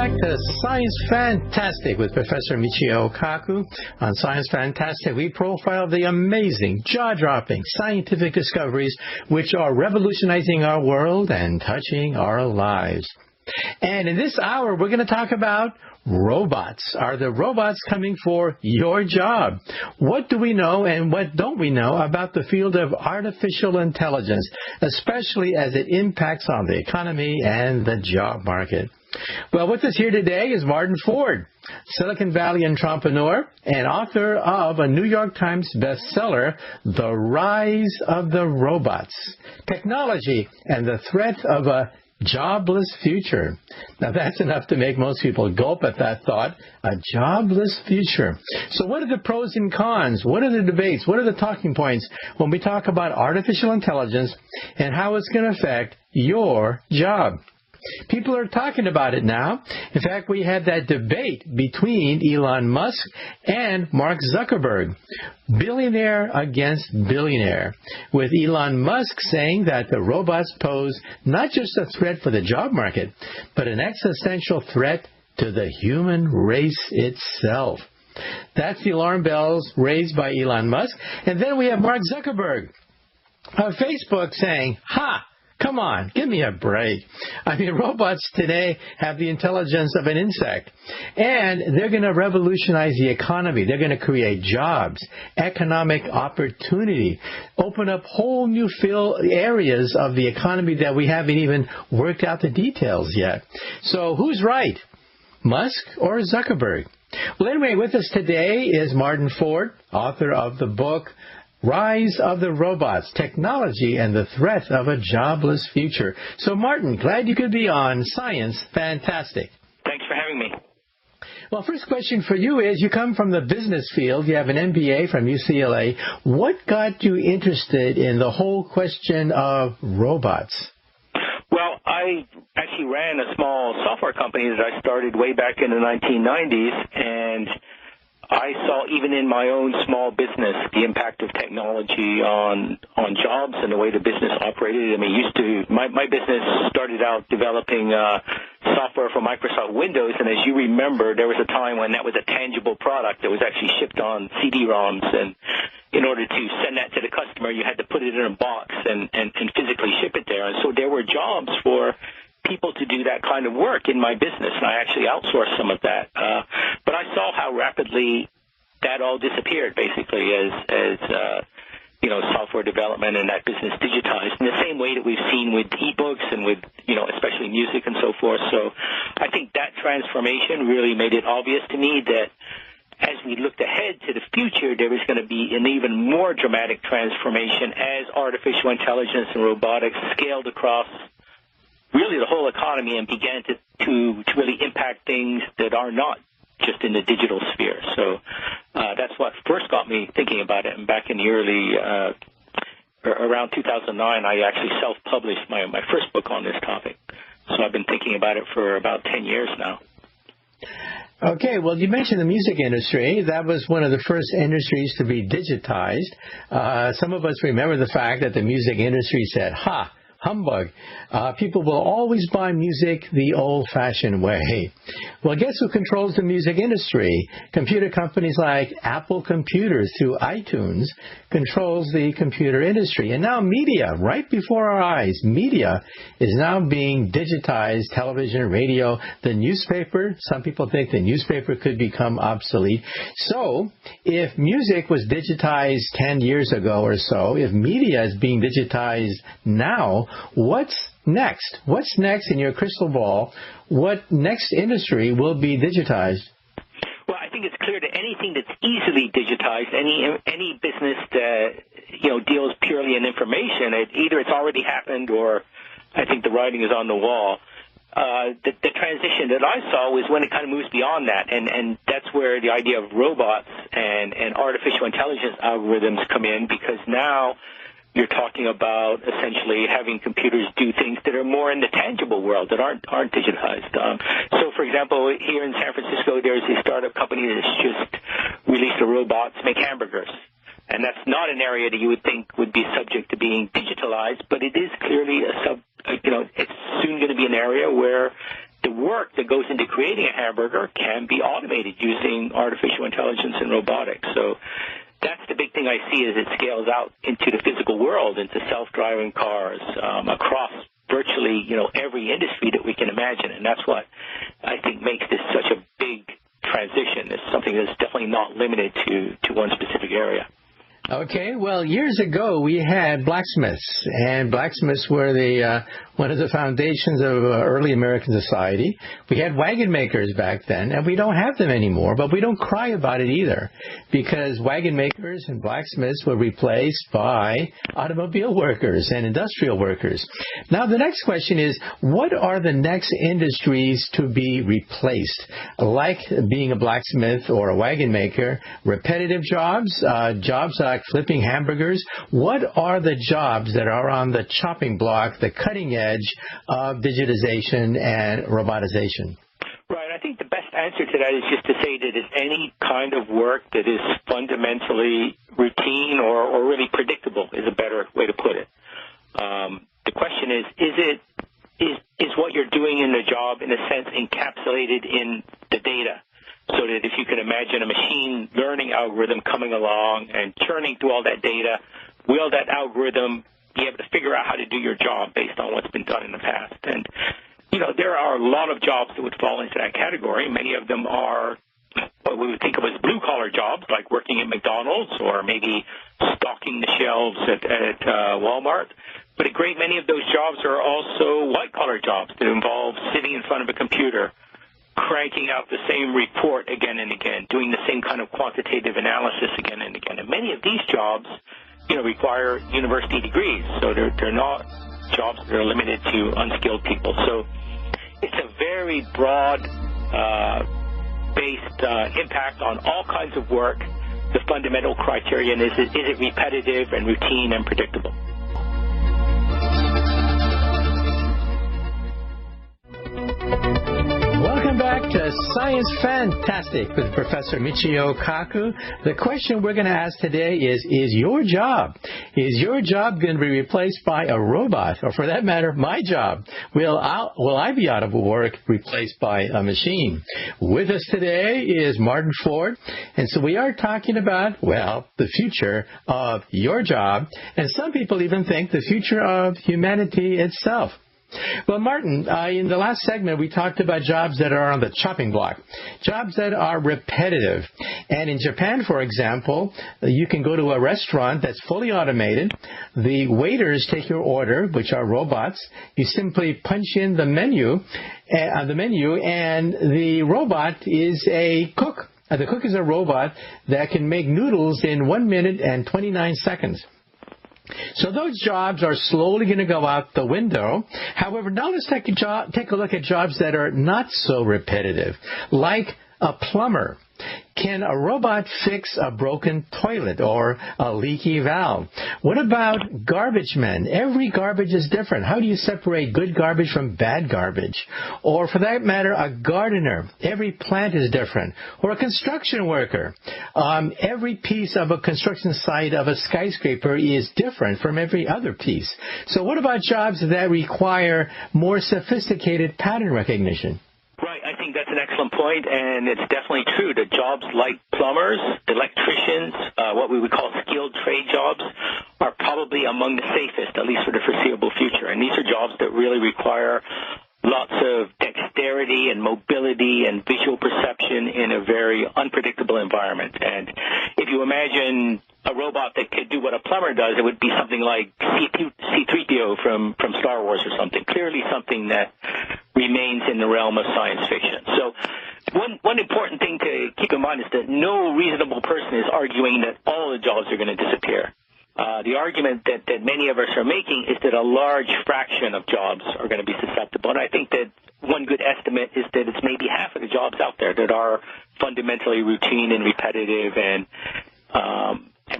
back to Science Fantastic with Professor Michio Kaku. On Science Fantastic, we profile the amazing, jaw-dropping scientific discoveries which are revolutionizing our world and touching our lives. And in this hour, we're going to talk about robots. Are the robots coming for your job? What do we know and what don't we know about the field of artificial intelligence, especially as it impacts on the economy and the job market? Well, with us here today is Martin Ford, Silicon Valley entrepreneur and author of a New York Times bestseller, The Rise of the Robots, Technology and the Threat of a Jobless Future. Now, that's enough to make most people gulp at that thought, a jobless future. So what are the pros and cons? What are the debates? What are the talking points when we talk about artificial intelligence and how it's going to affect your job? People are talking about it now. In fact, we had that debate between Elon Musk and Mark Zuckerberg, billionaire against billionaire, with Elon Musk saying that the robots pose not just a threat for the job market, but an existential threat to the human race itself. That's the alarm bells raised by Elon Musk. And then we have Mark Zuckerberg of Facebook saying, "Ha! Come on, give me a break." I mean, robots today have the intelligence of an insect, and they're going to revolutionize the economy. They're going to create jobs, economic opportunity, open up whole new areas of the economy that we haven't even worked out the details yet. So who's right, Musk or Zuckerberg? Well, anyway, with us today is Martin Ford, author of the book Rise of the Robots, Technology and the Threat of a Jobless Future. So, Martin, glad you could be on Science Fantastic. Thanks for having me. Well, first question for you is, you come from the business field. You have an MBA from UCLA. What got you interested in the whole question of robots? Well, I actually ran a small software company that I started way back in the 1990s, and I saw, even in my own small business, the impact of technology on jobs and the way the business operated. I mean, my business started out developing software for Microsoft Windows, and as you remember, there was a time when that was a tangible product that was actually shipped on CD-ROMs, and in order to send that to the customer, you had to put it in a box and physically ship it there. And so there were jobs for people to do that kind of work in my business, and I actually outsourced some of that. But I saw how rapidly that all disappeared, basically, as software development and that business digitized, in the same way that we've seen with e-books and with, especially music and so forth. So I think that transformation really made it obvious to me that as we looked ahead to the future, there was going to be an even more dramatic transformation as artificial intelligence and robotics scaled across really the whole economy and began to really impact things that are not just in the digital sphere. So that's what first got me thinking about it. And back in the around 2009, I actually self-published my first book on this topic. So I've been thinking about it for about 10 years now. Okay, well, you mentioned the music industry. That was one of the first industries to be digitized. Some of us remember the fact that the music industry said, "Ha! Humbug. People will always buy music the old-fashioned way." Well, guess who controls the music industry? Computer companies like Apple Computers through iTunes controls the computer industry. And now media, right before our eyes, media is now being digitized, television, radio, the newspaper. Some people think the newspaper could become obsolete. So if music was digitized 10 years ago or so, if media is being digitized now, what's next? What's next in your crystal ball? What next industry will be digitized? Well, I think it's clear that anything that's easily digitized, any business that deals purely in information, either it's already happened or I think the writing is on the wall. The transition that I saw was when it kind of moves beyond that, and that's where the idea of robots and artificial intelligence algorithms come in, because now you're talking about essentially having computers do things that are more in the tangible world, that aren't digitized. So, for example, here in San Francisco, there's a startup company that's just released a robot to make hamburgers. And that's not an area that you would think would be subject to being digitalized, but it is clearly it's soon going to be an area where the work that goes into creating a hamburger can be automated using artificial intelligence and robotics. So that's the big thing I see as it scales out into the physical world, into self-driving cars, across virtually, every industry that we can imagine. And that's what I think makes this such a big transition. It's something that's definitely not limited to one specific area. Okay, well, years ago we had blacksmiths, and blacksmiths were one of the foundations of early American society. We had wagon makers back then, and we don't have them anymore, but we don't cry about it either, because wagon makers and blacksmiths were replaced by automobile workers and industrial workers. Now, the next question is, what are the next industries to be replaced? Like being a blacksmith or a wagon maker, repetitive jobs, jobs like flipping hamburgers. What are the jobs that are on the chopping block, the cutting edge of digitization and robotization? Right. I think the best answer to that is just to say that it's any kind of work that is fundamentally routine or really predictable is a better way to put it. The question is what you're doing in the job, in a sense, encapsulated in the data? So that if you can imagine a machine learning algorithm coming along and churning through all that data, will that algorithm be able to figure out how to do your job based on what's been done in the past? And, there are a lot of jobs that would fall into that category. Many of them are what we would think of as blue-collar jobs, like working at McDonald's or maybe stocking the shelves at Walmart. But a great many of those jobs are also white-collar jobs that involve sitting in front of a computer, cranking out the same report again and again, doing the same kind of quantitative analysis again and again. And many of these jobs, require university degrees, so they're not jobs that are limited to unskilled people. So it's a very broad based impact on all kinds of work. The fundamental criterion is it repetitive and routine and predictable? Welcome back to Science Fantastic with Professor Michio Kaku. The question we're going to ask today is your job going to be replaced by a robot? Or for that matter, my job? Will I be out of work, replaced by a machine? With us today is Martin Ford. And so we are talking about, the future of your job. And some people even think the future of humanity itself. Well, Martin, in the last segment, we talked about jobs that are on the chopping block, jobs that are repetitive. And in Japan, for example, you can go to a restaurant that's fully automated. The waiters take your order, which are robots. You simply punch in the menu, and the robot is a cook. The cook is a robot that can make noodles in 1 minute and 29 seconds. So those jobs are slowly going to go out the window. However, now let's take a look at jobs that are not so repetitive, like a plumber. Can a robot fix a broken toilet or a leaky valve? What about garbage men? Every garbage is different. How do you separate good garbage from bad garbage? Or for that matter, a gardener. Every plant is different. Or a construction worker. Every piece of a construction site of a skyscraper is different from every other piece. So what about jobs that require more sophisticated pattern recognition? Right, I think that's an excellent point, and it's definitely true that jobs like plumbers, electricians, what we would call skilled trade jobs, are probably among the safest, at least for the foreseeable future. And these are jobs that really require lots of dexterity and mobility and visual perception in a very unpredictable environment. And if you imagine a robot that could do what a plumber does, it would be something like C-3PO from Star Wars or something, clearly something that remains in the realm of science fiction. So one important thing to keep in mind is that no reasonable person is arguing that all the jobs are going to disappear. The argument that many of us are making is that a large fraction of jobs are going to be susceptible. And I think that one good estimate is that it's maybe half of the jobs out there that are fundamentally routine and repetitive and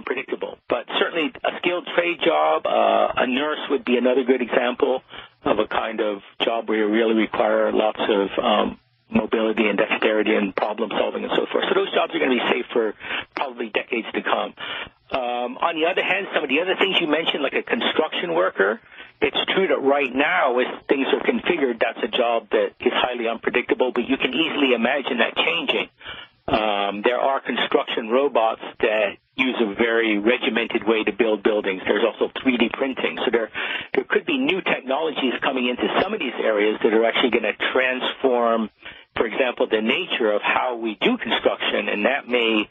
predictable. But certainly a skilled trade job, a nurse would be another good example of a kind of job where you really require lots of mobility and dexterity and problem solving and so forth. So those jobs are going to be safe for probably decades to come. On the other hand, some of the other things you mentioned, like a construction worker, it's true that right now, as things are configured, that's a job that is highly unpredictable, but you can easily imagine that changing. There are construction robots that use a very regimented way to build buildings. There's also 3D printing. So there could be new technologies coming into some of these areas that are actually going to transform, for example, the nature of how we do construction, and that may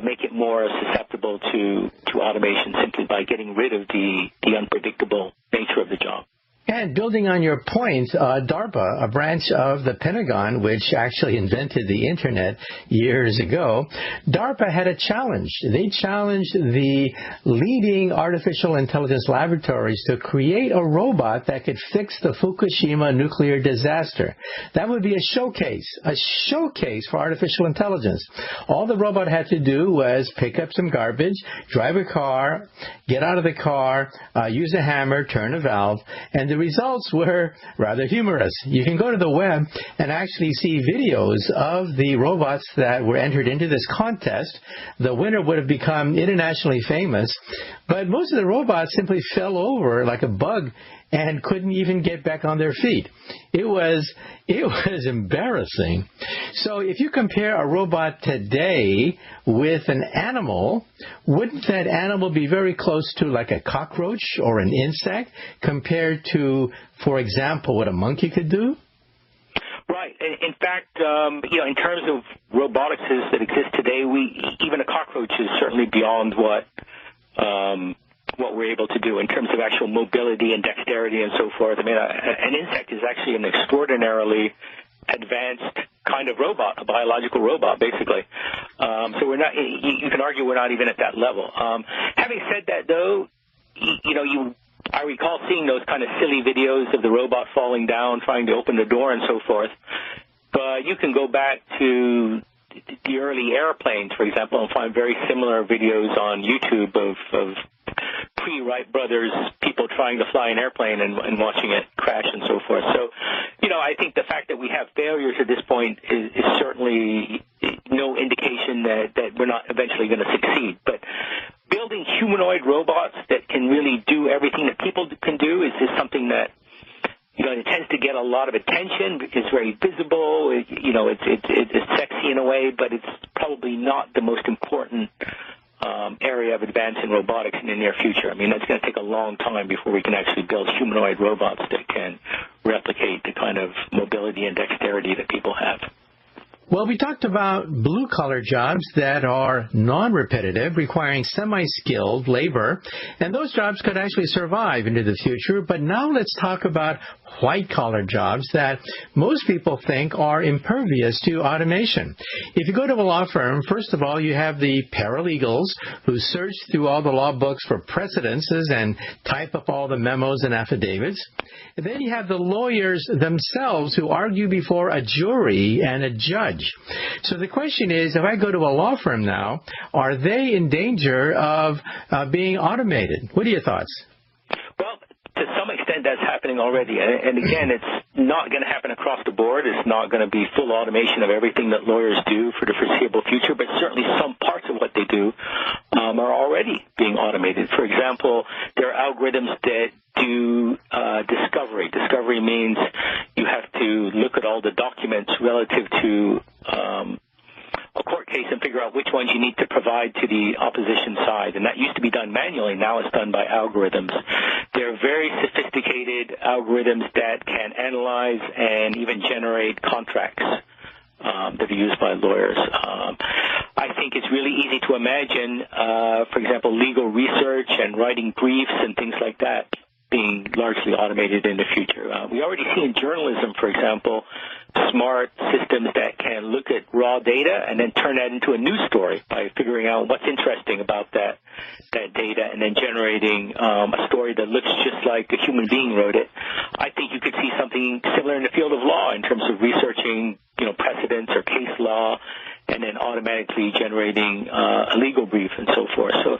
make it more susceptible to automation simply by getting rid of the unpredictable nature of the job. And building on your point, DARPA, a branch of the Pentagon, which actually invented the Internet years ago, DARPA had a challenge. They challenged the leading artificial intelligence laboratories to create a robot that could fix the Fukushima nuclear disaster. That would be a showcase for artificial intelligence. All the robot had to do was pick up some garbage, drive a car, get out of the car, use a hammer, turn a valve, and the results were rather humorous. You can go to the web and actually see videos of the robots that were entered into this contest. The winner would have become internationally famous, but most of the robots simply fell over like a bug and couldn't even get back on their feet. It was embarrassing. So if you compare a robot today with an animal, wouldn't that animal be very close to like a cockroach or an insect compared to, for example, what a monkey could do? Right. In fact, in terms of robotics that exist today, even a cockroach is certainly beyond what we're able to do in terms of actual mobility and dexterity and so forth. I mean, an insect is actually an extraordinarily advanced kind of robot, a biological robot, basically. So we're not. You can argue we're not even at that level. Having said that, though, I recall seeing those kind of silly videos of the robot falling down, trying to open the door and so forth. But you can go back to the early airplanes, for example, and find very similar videos on YouTube of pre-Wright brothers, people trying to fly an airplane and watching it crash and so forth. So, I think the fact that we have failures at this point is certainly no indication that we're not eventually going to succeed. But building humanoid robots that can really do everything that people can do is something that, it tends to get a lot of attention because it's very visible. It's sexy in a way, but it's probably not the most important area of advance in robotics in the near future. I mean, that's going to take a long time before we can actually build humanoid robots that can replicate the kind of mobility and dexterity that people have. Well, we talked about blue-collar jobs that are non-repetitive, requiring semi-skilled labor, and those jobs could actually survive into the future. But now let's talk about white-collar jobs that most people think are impervious to automation. If you go to a law firm, first of all, you have the paralegals who search through all the law books for precedences and type up all the memos and affidavits. And then you have the lawyers themselves who argue before a jury and a judge. So the question is, if I go to a law firm now, are they in danger of being automated? What are your thoughts? Well, to some extent that's happening already. And again, it's not going to happen across the board. It's not going to be full automation of everything that lawyers do for the foreseeable future, but certainly some parts of what they do are already being automated. For example, there are algorithms that do discovery. Discovery means you have to look at all the documents relative to a court case and figure out which ones you need to provide to the opposition side. And that used to be done manually. Now it's done by algorithms. They're very sophisticated algorithms that can analyze and even generate contracts that are used by lawyers. I think it's really easy to imagine, for example, legal research and writing briefs and things like that being largely automated in the future. We already see in journalism, for example, smart systems that can look at raw data and then turn that into a news story by figuring out what's interesting about that data and then generating a story that looks just like a human being wrote it. I think you could see something similar in the field of law in terms of researching, precedents or case law and then automatically generating a legal brief and so forth. So,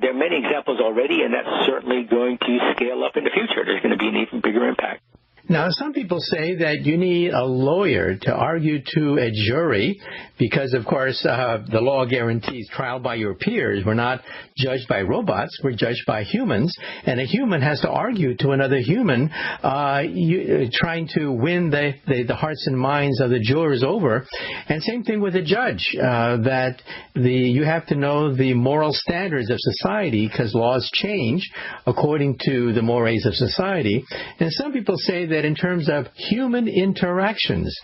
there are many examples already, and that's certainly going to scale up in the future. There's going to be an even bigger impact. Now, some people say that you need a lawyer to argue to a jury because, of course, the law guarantees trial by your peers. We're not judged by robots. We're judged by humans. And a human has to argue to another human, trying to win the hearts and minds of the jurors over. And same thing with a judge, that you have to know the moral standards of society because laws change according to the mores of society. And some people say that in terms of human interactions,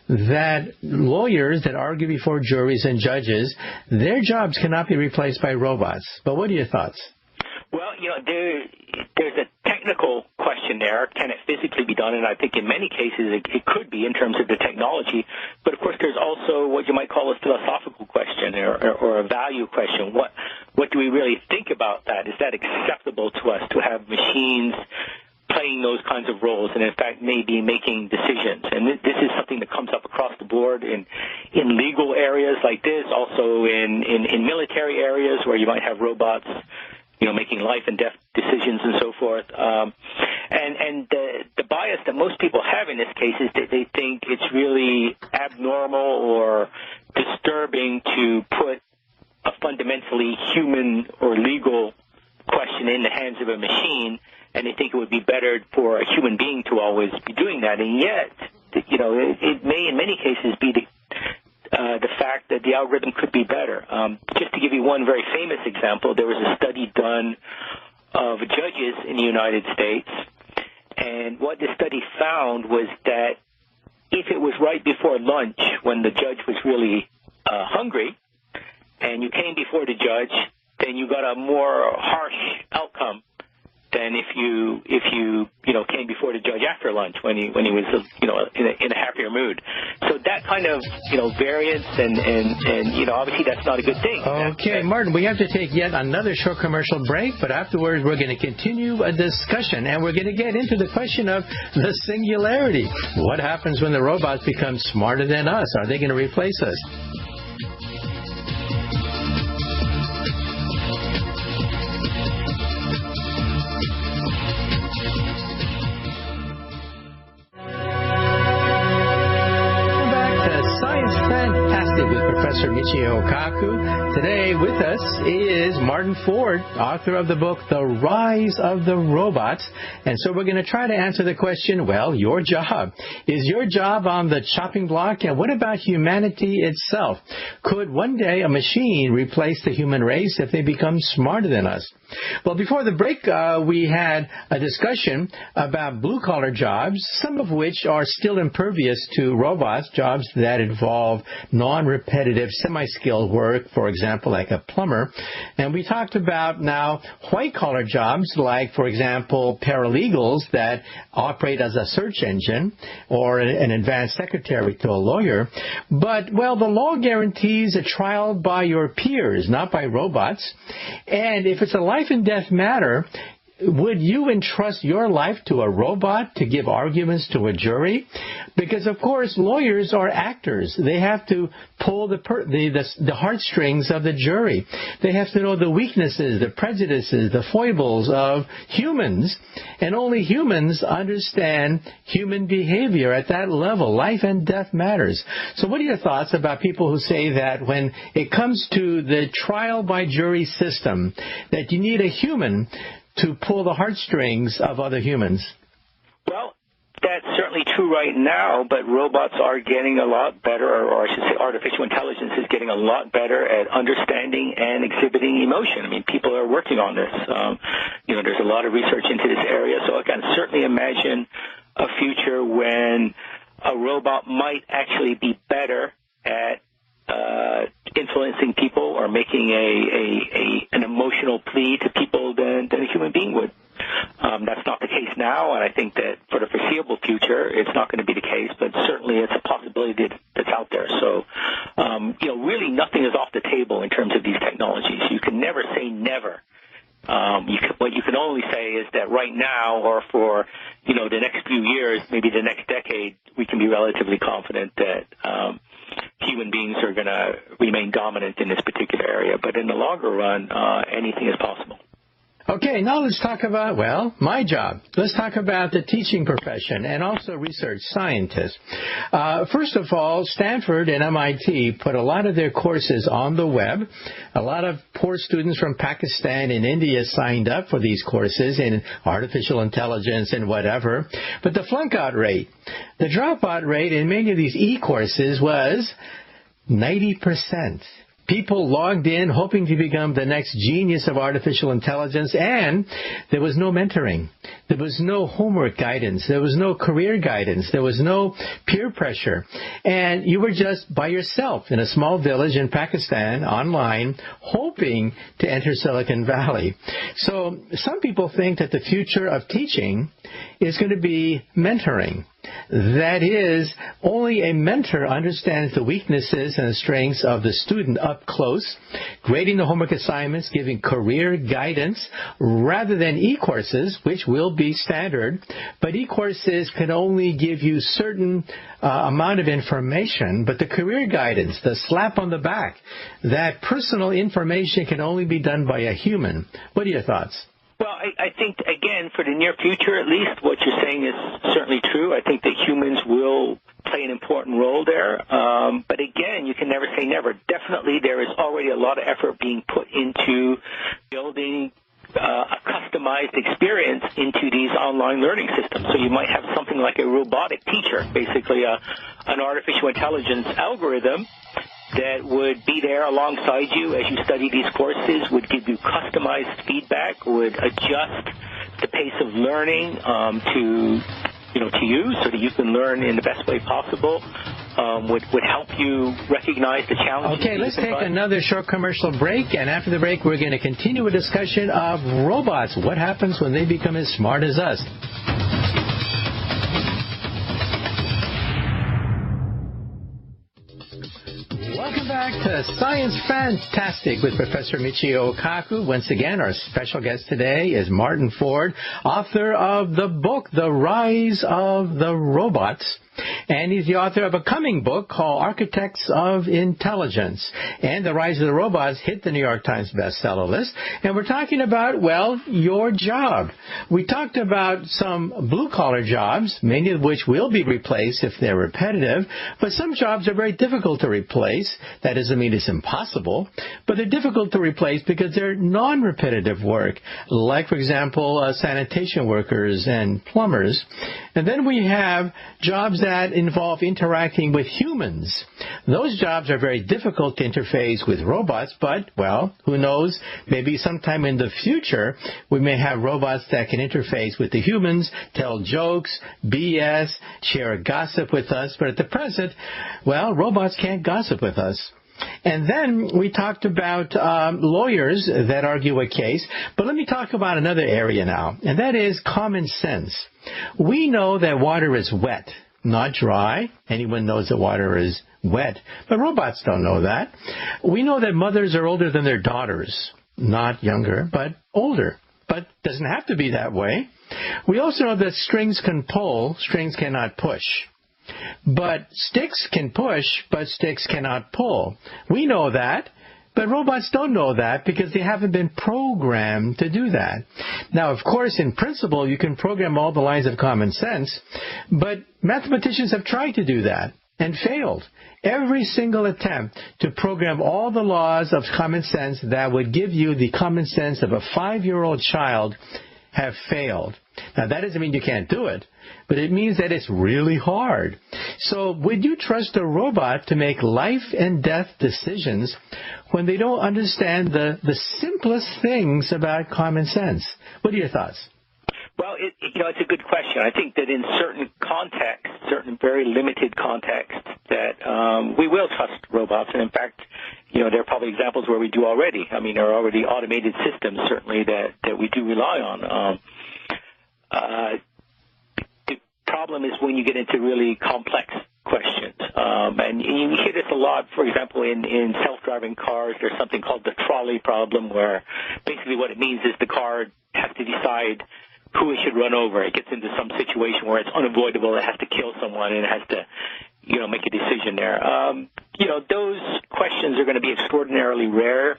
that lawyers that argue before juries and judges, their jobs cannot be replaced by robots. But what are your thoughts? Well, there's a technical question there. Can it physically be done? And I think in many cases it could be in terms of the technology. But, of course, there's also what you might call a philosophical question or a value question. What do we really think about that? Is that acceptable to us to have machines playing those kinds of roles and, in fact, maybe making decisions? And this is something that comes up across the board in legal areas like this, also in military areas where you might have robots making life and death decisions and so forth. And the bias that most people have in this case is that they think it's really abnormal or disturbing to put a fundamentally human or legal question in the hands of a machine, and they think it would be better for a human being to always be doing that. And yet, it may in many cases be the fact that the algorithm could be better. Just to give you one very famous example, there was a study done of judges in the United States, and what the study found was that if it was right before lunch when the judge was really hungry, and you came before the judge, then you got a more harsh outcome than if you came before the judge after lunch when he was in a happier mood. So that kind of variance and obviously that's not a good thing. Okay, Martin, we have to take yet another short commercial break, but afterwards we're going to continue a discussion and we're going to get into the question of the singularity. What happens when the robots become smarter than us? Are they going to replace us? Professor Michio Kaku. Today with us is Martin Ford, author of the book, The Rise of the Robots. And so we're going to try to answer the question, well, your job. Is your job on the chopping block? And what about humanity itself? Could one day a machine replace the human race if they become smarter than us? Well, before the break, we had a discussion about blue-collar jobs, some of which are still impervious to robots, jobs that involve non-repetitive, semi-skilled work, for example, like a plumber. And we talked about now white-collar jobs, like, for example, paralegals that operate as a search engine or an advanced secretary to a lawyer. But, well, the law guarantees a trial by your peers, not by robots. And if it's a life and death matter, would you entrust your life to a robot to give arguments to a jury? Because, of course, lawyers are actors. They have to pull the heartstrings of the jury. They have to know the weaknesses, the prejudices, the foibles of humans. And only humans understand human behavior at that level. Life and death matters. So what are your thoughts about people who say that when it comes to the trial by jury system, that you need a human to pull the heartstrings of other humans? Well, that's certainly true right now, but robots are getting a lot better, or I should say artificial intelligence is getting a lot better at understanding and exhibiting emotion. I mean, people are working on this. There's a lot of research into this area, so I can certainly imagine a future when a robot might actually be better at influencing people or making an emotional plea to people than a human being would. That's not the case now, and I think that for the foreseeable future, it's not going to be the case, but certainly it's a possibility that's out there. So, really nothing is off the table in terms of these technologies. You can never say never. What you can only say is that right now or for, the next few years, maybe the next decade, we can be relatively confident that human beings are going to remain dominant in this particular area. But in the longer run, anything is possible. Okay, now let's talk about, well, my job. Let's talk about the teaching profession and also research scientists. First of all, Stanford and MIT put a lot of their courses on the web. A lot of poor students from Pakistan and India signed up for these courses in artificial intelligence and whatever. But the flunk-out rate, the dropout rate in many of these e-courses was 90%. People logged in hoping to become the next genius of artificial intelligence, and there was no mentoring. There was no homework guidance. There was no career guidance. There was no peer pressure. And you were just by yourself in a small village in Pakistan online hoping to enter Silicon Valley. So some people think that the future of teaching is going to be mentoring. That is, only a mentor understands the weaknesses and the strengths of the student up close, grading the homework assignments, giving career guidance, rather than e-courses, which will be standard. But e-courses can only give you certain amount of information, but the career guidance, the slap on the back, that personal information can only be done by a human. What are your thoughts? Well, I think, again, for the near future at least, what you're saying is certainly true. I think that humans will play an important role there. But again, you can never say never. Definitely there is already a lot of effort being put into building a customized experience into these online learning systems. So you might have something like a robotic teacher, basically an artificial intelligence algorithm that would be there alongside you as you study these courses, would give you customized feedback, would adjust the pace of learning to you so that you can learn in the best way possible, would help you recognize the challenges. Okay, let's take another short commercial break, and after the break we're going to continue a discussion of robots. What happens when they become as smart as us? Welcome back to Science Fantastic with Professor Michio Kaku. Once again, our special guest today is Martin Ford, author of the book, The Rise of the Robots. And he's the author of a coming book called Architects of Intelligence. And The Rise of the Robots hit the New York Times bestseller list. And we're talking about, well, your job. We talked about some blue-collar jobs, many of which will be replaced if they're repetitive. But some jobs are very difficult to replace. That doesn't mean it's impossible. But they're difficult to replace because they're non-repetitive work. Like, for example, sanitation workers and plumbers. And then we have jobs that involve interacting with humans. Those jobs are very difficult to interface with robots, but, well, who knows? Maybe sometime in the future, we may have robots that can interface with the humans, tell jokes, BS, share gossip with us. But at the present, well, robots can't gossip with us. And then we talked about lawyers that argue a case. But let me talk about another area now, and that is common sense. We know that water is wet, not dry. Anyone knows that water is wet, but robots don't know that. We know that mothers are older than their daughters, not younger, but older. But it doesn't have to be that way. We also know that strings can pull, strings cannot push. But sticks can push, but sticks cannot pull. We know that, but robots don't know that because they haven't been programmed to do that. Now, of course, in principle, you can program all the lines of common sense, but mathematicians have tried to do that and failed. Every single attempt to program all the laws of common sense that would give you the common sense of a 5-year-old child have failed. Now, that doesn't mean you can't do it, but it means that it's really hard. So would you trust a robot to make life and death decisions when they don't understand the simplest things about common sense? What are your thoughts? Well, it's a good question. I think that in certain contexts, certain very limited contexts, that we will trust robots. And in fact, there are probably examples where we do already. I mean, there are already automated systems, certainly, that we do rely on. The problem is when you get into really complex questions. And you hear this a lot, for example, in self-driving cars. There's something called the trolley problem, where basically what it means is the car has to decide who it should run over. It gets into some situation where it's unavoidable. It has to kill someone, and it has to, make a decision there. Those questions are going to be extraordinarily rare.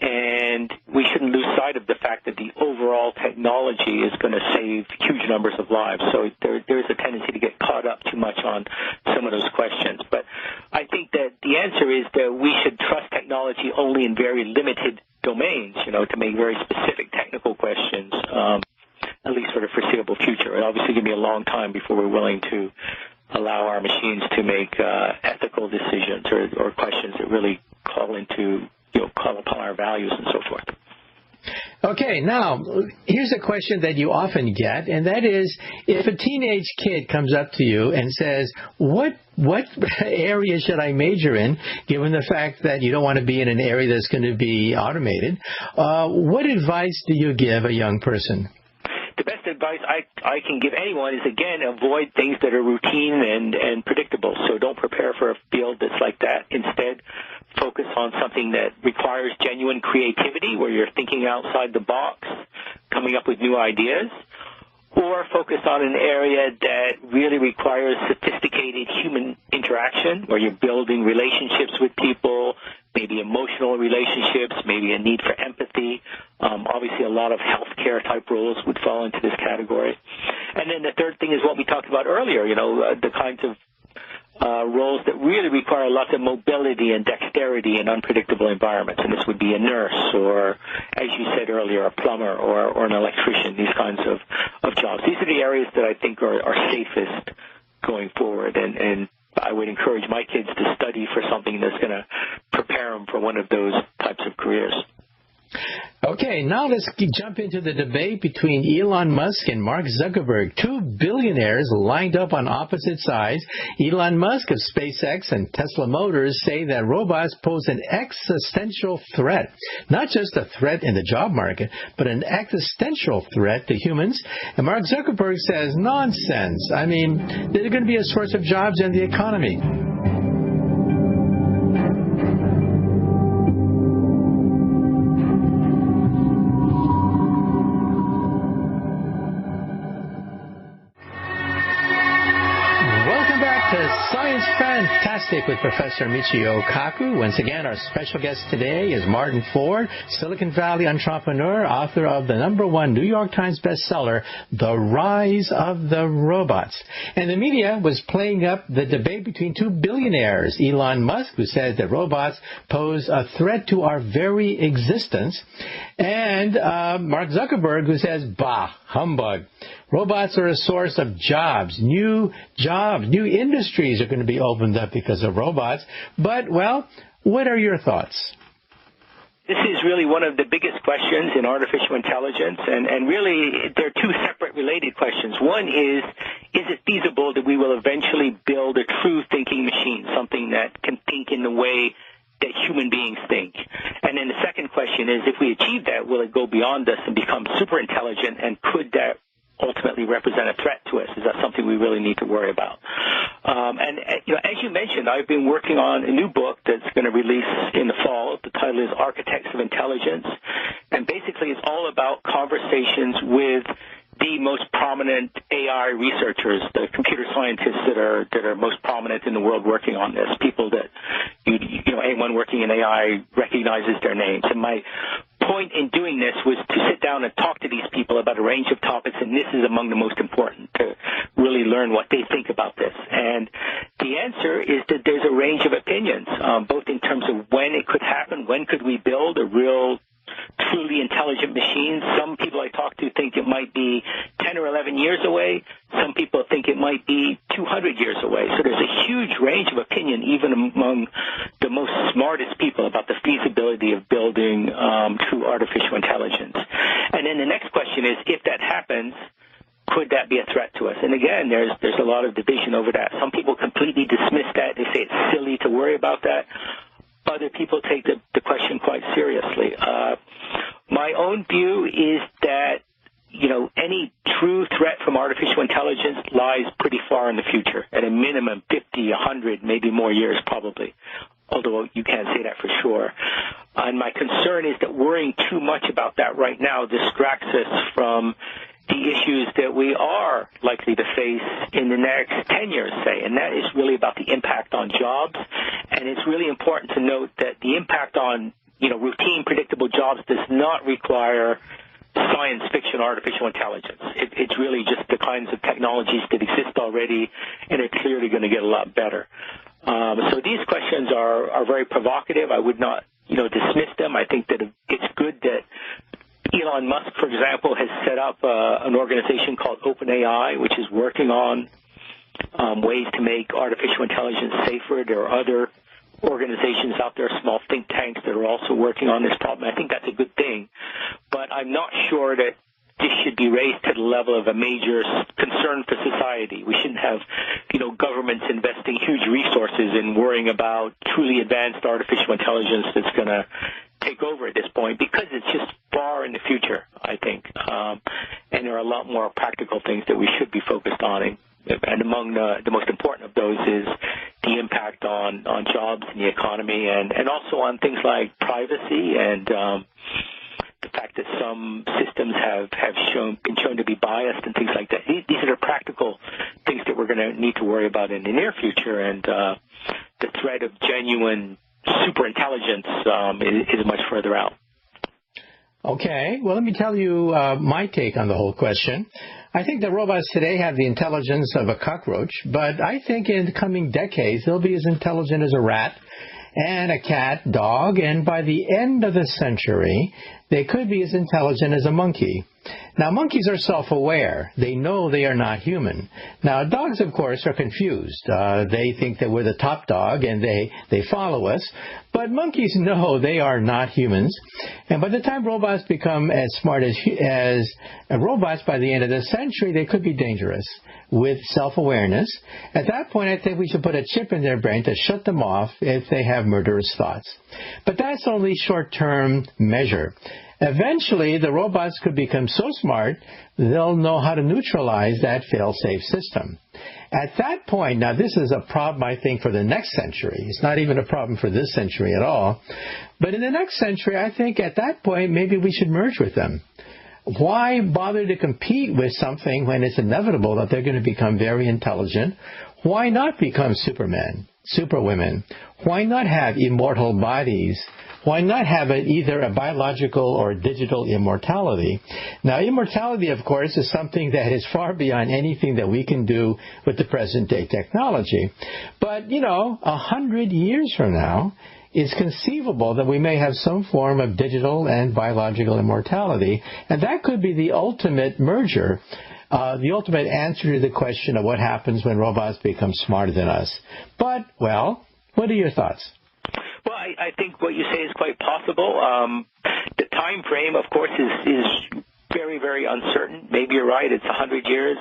And we shouldn't lose sight of the fact that the overall technology is going to save huge numbers of lives. So there's a tendency to get caught up too much on some of those questions. But I think that the answer is that we should trust technology only in very limited domains, to make very specific technical questions, at least for the foreseeable future. It obviously going to be a long time before we're willing to allow our machines to make ethical decisions or questions that really call upon our values and so forth. Okay, now, here's a question that you often get, and that is, if a teenage kid comes up to you and says, what area should I major in, given the fact that you don't want to be in an area that's going to be automated, what advice do you give a young person? The best advice I can give anyone is, again, avoid things that are routine and predictable. So don't prepare for a field that's like that. Instead, focus on something that requires genuine creativity, where you're thinking outside the box, coming up with new ideas, or focus on an area that really requires sophisticated human interaction, where you're building relationships with people, maybe emotional relationships, maybe a need for empathy. Obviously, a lot of healthcare type roles would fall into this category. And then the third thing is what we talked about earlier, the kinds of roles that really require lots of mobility and dexterity in unpredictable environments. And this would be a nurse or, as you said earlier, a plumber or an electrician, these kinds of jobs. These are the areas that I think are safest going forward. And I would encourage my kids to study for something that's going to prepare them for one of those types of careers. Okay, now let's jump into the debate between Elon Musk and Mark Zuckerberg, two billionaires lined up on opposite sides. Elon Musk of SpaceX and Tesla Motors say that robots pose an existential threat, not just a threat in the job market, but an existential threat to humans. And Mark Zuckerberg says, nonsense. I mean, they're going to be a source of jobs in the economy. Science Fantastic with Professor Michio Kaku. Once again, our special guest today is Martin Ford, Silicon Valley entrepreneur, author of the #1 New York Times bestseller, The Rise of the Robots. And the media was playing up the debate between two billionaires, Elon Musk, who says that robots pose a threat to our very existence, and Mark Zuckerberg, who says, bah, humbug. Robots are a source of jobs, new industries are going to be opened up because of robots. But, well, what are your thoughts? This is really one of the biggest questions in artificial intelligence, and really they're two separate related questions. One is it feasible that we will eventually build a true thinking machine, something that can think in the way that human beings think? And then the second question is, if we achieve that, will it go beyond us and become super intelligent, and could that ultimately represent a threat to us? Is that something we really need to worry about? As you mentioned, I've been working on a new book that's going to release in the fall. The title is Architects of Intelligence, and basically it's all about conversations with the most prominent AI researchers, the computer scientists that are most prominent in the world working on this, people that anyone working in AI recognizes their names. And my point in doing this was to sit down and talk to these people about a range of topics, and this is among the most important, to really learn what they think about this. And the answer is that there's a range of opinions, both in terms of when it could happen, when could we build a real truly intelligent machines. Some people I talk to think it might be 10 or 11 years away. Some people think it might be 200 years away. So there's a huge range of opinion, even among the most smartest people, about the feasibility of building true artificial intelligence. And then the next question is, if that happens, could that be a threat to us? And again, there's a lot of division over that. Some people completely dismiss that. They say it's silly to worry about that. Other people take the question quite seriously. My own view is that, any true threat from artificial intelligence lies pretty far in the future, at a minimum 50, 100, maybe more years probably, although you can't say that for sure. And my concern is that worrying too much about that right now distracts us from the issues that we are likely to face in the next 10 years, say, and that is really about the impact on jobs. And it's really important to note that the impact on routine, predictable jobs does not require science fiction artificial intelligence. It's really just the kinds of technologies that exist already, and are clearly going to get a lot better. So these questions are very provocative. I would not, dismiss them. I think that it's good that Elon Musk, for example, has set up an organization called OpenAI, which is working on ways to make artificial intelligence safer. There are other organizations out there, small think tanks, that are also working on this problem. I think that's a good thing. But I'm not sure that this should be raised to the level of a major concern for society. We shouldn't have, governments investing huge resources in worrying about truly advanced artificial intelligence that's going to take over at this point, because it's just far in the future, I think. And there are a lot more practical things that we should be focused on. And among the most important of those is the impact on jobs and the economy, and also on things like privacy and the fact that some systems have been shown to be biased and things like that. These are the practical things that we're going to need to worry about in the near future, and the threat of genuine super intelligence is much further out. Okay, well, let me tell you my take on the whole question. I think that robots today have the intelligence of a cockroach, but I think in the coming decades they'll be as intelligent as a rat and a cat, dog, and by the end of the century, they could be as intelligent as a monkey. Now, monkeys are self-aware. They know they are not human. Now, dogs, of course, are confused. They think that we're the top dog, and they follow us. But monkeys know they are not humans. And by the time robots become as smart as robots by the end of the century, they could be dangerous with self-awareness. At that point, I think we should put a chip in their brain to shut them off if they have murderous thoughts. But that's only short-term measure. Eventually, the robots could become so smart, they'll know how to neutralize that fail-safe system. At that point, now this is a problem, I think, for the next century. It's not even a problem for this century at all. But in the next century, I think at that point, maybe we should merge with them. Why bother to compete with something when it's inevitable that they're going to become very intelligent? Why not become supermen, superwomen? Why not have immortal bodies? Why not have either a biological or digital immortality? Now, immortality, of course, is something that is far beyond anything that we can do with the present-day technology. But, 100 years from now, it's conceivable that we may have some form of digital and biological immortality, and that could be the ultimate merger, the ultimate answer to the question of what happens when robots become smarter than us. But, well, what are your thoughts? Well, I think what you say is quite possible. The time frame, of course, is very, very uncertain. Maybe you're right. It's 100 years.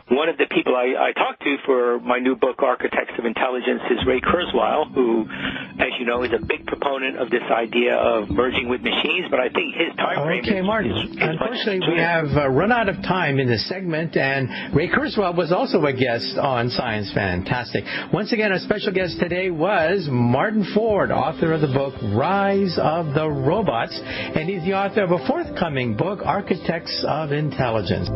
One of the people I talked to for my new book, Architects of Intelligence, is Ray Kurzweil, who, as you know, is a big proponent of this idea of merging with machines. But I think his time frame Okay, Martin. Unfortunately, we have run out of time in this segment, and Ray Kurzweil was also a guest on Science Fantastic. Once again, our special guest today was Martin Ford, author of the book Rise of the Robots, and he's the author of a forthcoming book, Architects of Intelligence.